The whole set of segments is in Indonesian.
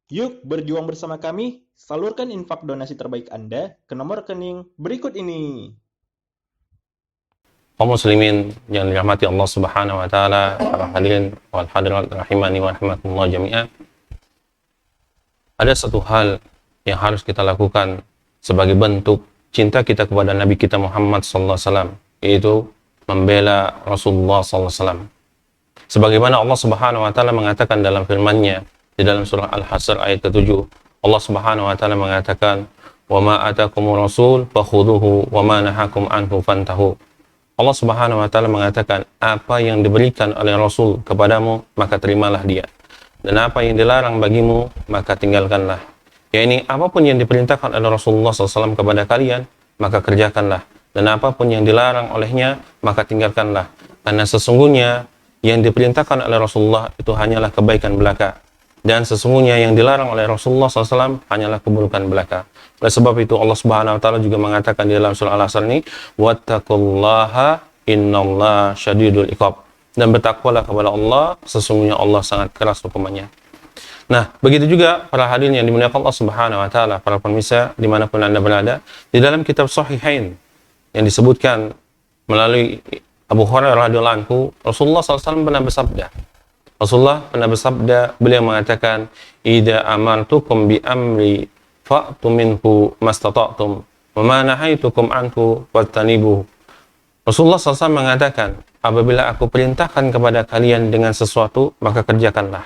Yuk berjuang bersama kami, salurkan infak donasi terbaik Anda ke nomor rekening berikut ini. Kaum muslimin yang dirahmati Allah Subhanahu wa taala, para hadirin wal hadirat rahimani wa rahimakumullah jami'an. Ada satu hal yang harus kita lakukan sebagai bentuk cinta kita kepada Nabi kita Muhammad sallallahu alaihi wasallam, yaitu membela Rasulullah sallallahu alaihi wasallam. Sebagaimana Allah Subhanahu wa taala mengatakan dalam firman-Nya di dalam surah Al-Hasr ayat ke-7, Allah Subhanahu wa taala mengatakan, "Wa ma atakumur rasul fakhudhuhu wa ma nahakum anhu fantahu." Allah Subhanahu wa taala mengatakan, apa yang diberikan oleh Rasul kepadamu, maka terimalah dia. Dan apa yang dilarang bagimu, maka tinggalkanlah. Ya, ini apapun yang diperintahkan oleh Rasulullah SAW kepada kalian, maka kerjakanlah. Dan apapun yang dilarang olehnya, maka tinggalkanlah. Karena sesungguhnya yang diperintahkan oleh Rasulullah itu hanyalah kebaikan belaka. Dan sesungguhnya yang dilarang oleh Rasulullah SAW hanyalah keburukan belaka. Oleh sebab itu Allah Subhanahu wa taala juga mengatakan di dalam surah Al-Asr ini, "Wattaqullaha innallaha syadidul iqab." Dan bertakwalah kepada Allah, sesungguhnya Allah sangat keras hukumannya. Nah, begitu juga para hadirin yang dimuliakan Allah Subhanahu wa taala, para pemirsa dimanapun Anda berada, di dalam kitab Sahihain yang disebutkan melalui Abu Hurairah radhiyallahu anhu, Rasulullah SAW pernah bersabda, beliau mengatakan, "Idza amartukum bi amri fa'tu minhu mastata'tum, wa ma nahaitukum anhu fattanibuhu." Rasulullah SAW mengatakan, apabila aku perintahkan kepada kalian dengan sesuatu, maka kerjakanlah.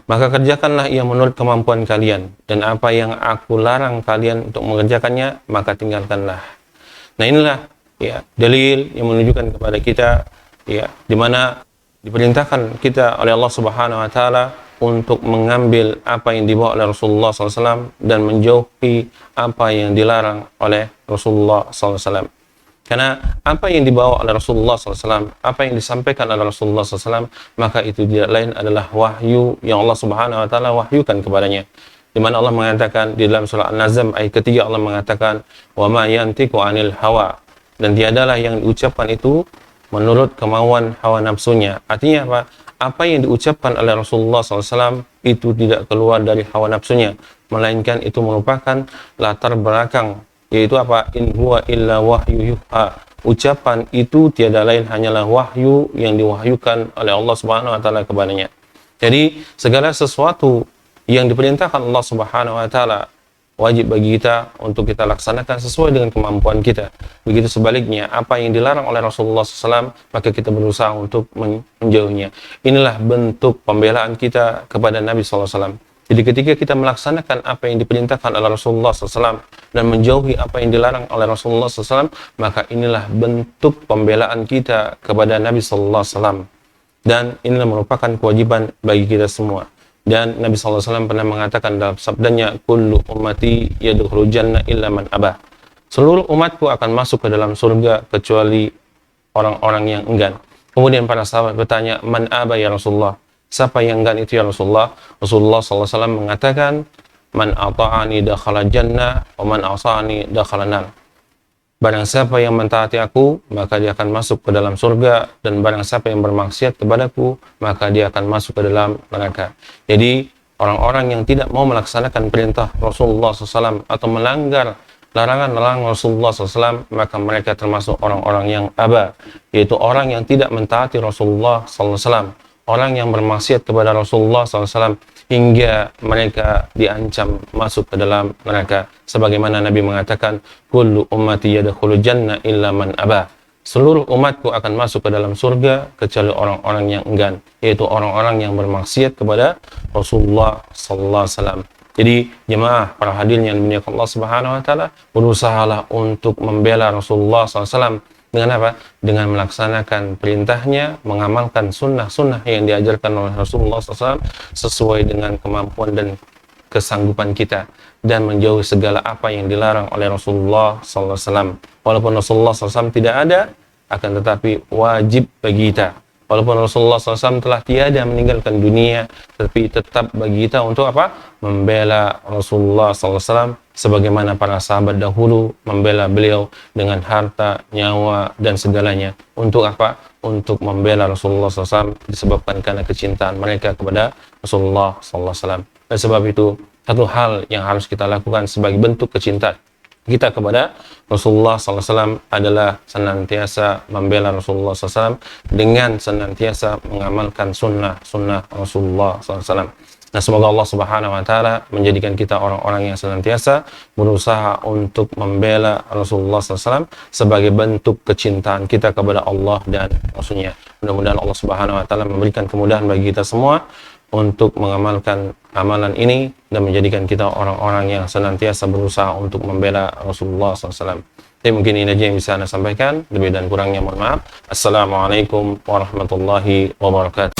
Maka kerjakanlah ia menurut kemampuan kalian, dan apa yang aku larang kalian untuk mengerjakannya, maka tinggalkanlah. Nah, inilah ya dalil yang menunjukkan kepada kita ya di mana diperintahkan kita oleh Allah Subhanahu wa taala untuk mengambil apa yang dibawa oleh Rasulullah SAW dan menjauhi apa yang dilarang oleh Rasulullah SAW. Karena apa yang dibawa oleh Rasulullah SAW, apa yang disampaikan oleh Rasulullah SAW, maka itu tidak lain adalah wahyu yang Allah Subhanahu wa taala wahyukan kepadanya. Di mana Allah mengatakan di dalam surah An-Nazm ayat ketiga, Allah mengatakan, "Wa ma yantiqu 'anil hawa." Dan tiadalah yang diucapkan itu menurut kemauan hawa nafsunya. Artinya apa? Apa yang diucapkan oleh Rasulullah SAW itu tidak keluar dari hawa nafsunya, melainkan itu merupakan latar belakang, yaitu apa? In huwa illa wahyu yuha. Ucapan itu tiada lain hanyalah wahyu yang diwahyukan oleh Allah Subhanahu wa taala kepadanya. Jadi segala sesuatu yang diperintahkan Allah Subhanahu wa taala wajib bagi kita untuk kita laksanakan sesuai dengan kemampuan kita. Begitu sebaliknya, apa yang dilarang oleh Rasulullah SAW, maka kita berusaha untuk menjauhnya. Inilah bentuk pembelaan kita kepada Nabi SAW. Jadi ketika kita melaksanakan apa yang diperintahkan oleh Rasulullah SAW dan menjauhi apa yang dilarang oleh Rasulullah SAW, maka inilah bentuk pembelaan kita kepada Nabi SAW. Dan inilah merupakan kewajiban bagi kita semua. Dan Nabi SAW pernah mengatakan dalam sabdanya, "Kullu ummati yadkhulul jannah illa man abah." Seluruh umatku akan masuk ke dalam surga kecuali orang-orang yang enggan. Kemudian para sahabat bertanya, "Man abah ya Rasulullah?" Siapa yang enggan itu ya Rasulullah? Rasulullah SAW mengatakan, "Man ata'ani dakhala jannah, wa man asani dakhala nar." Barang siapa yang mentaati aku, maka dia akan masuk ke dalam surga, dan barang siapa yang bermaksiat kepadaku, maka dia akan masuk ke dalam neraka. Jadi, orang-orang yang tidak mau melaksanakan perintah Rasulullah SAW atau melanggar larangan-larangan Rasulullah SAW, maka mereka termasuk orang-orang yang aba, yaitu orang yang tidak mentaati Rasulullah SAW, orang yang bermaksiat kepada Rasulullah SAW, hingga mereka diancam masuk ke dalam neraka. Sebagaimana Nabi mengatakan, "Kullu ummati yadkhulul jannah illa man aba." Seluruh umatku akan masuk ke dalam surga kecuali orang-orang yang enggan, yaitu orang-orang yang bermaksiat kepada Rasulullah sallallahu alaihi wasallam. Jadi jemaah para hadirin yang dimuliakan Allah Subhanahu wa taala, berusahalah untuk membela Rasulullah sallallahu alaihi wasallam. Dengan apa? Dengan melaksanakan perintahnya, mengamalkan sunnah-sunnah yang diajarkan oleh Rasulullah SAW sesuai dengan kemampuan dan kesanggupan kita, dan menjauhi segala apa yang dilarang oleh Rasulullah SAW. Walaupun Rasulullah SAW tidak ada, akan tetapi wajib bagi kita Walaupun Rasulullah SAW telah tiada meninggalkan dunia, tapi tetap bagi kita untuk apa? Membela Rasulullah SAW sebagaimana para sahabat dahulu membela beliau dengan harta, nyawa, dan segalanya. Untuk apa? Untuk membela Rasulullah SAW disebabkan karena kecintaan mereka kepada Rasulullah SAW. Dan sebab itu, satu hal yang harus kita lakukan sebagai bentuk kecintaan kita kepada Rasulullah SAW adalah senantiasa membela Rasulullah SAW dengan senantiasa mengamalkan sunnah Rasulullah SAW. Nah, semoga Allah Subhanahu Wa Taala menjadikan kita orang-orang yang senantiasa berusaha untuk membela Rasulullah SAW sebagai bentuk kecintaan kita kepada Allah dan Rasulnya. Mudah-mudahan Allah Subhanahu Wa Taala memberikan kemudahan bagi kita semua untuk mengamalkan amalan ini dan menjadikan kita orang-orang yang senantiasa berusaha untuk membela Rasulullah SAW. Jadi mungkin ini aja yang bisa Anda sampaikan. Lebih dan kurangnya mohon maaf. Assalamualaikum warahmatullahi wabarakatuh.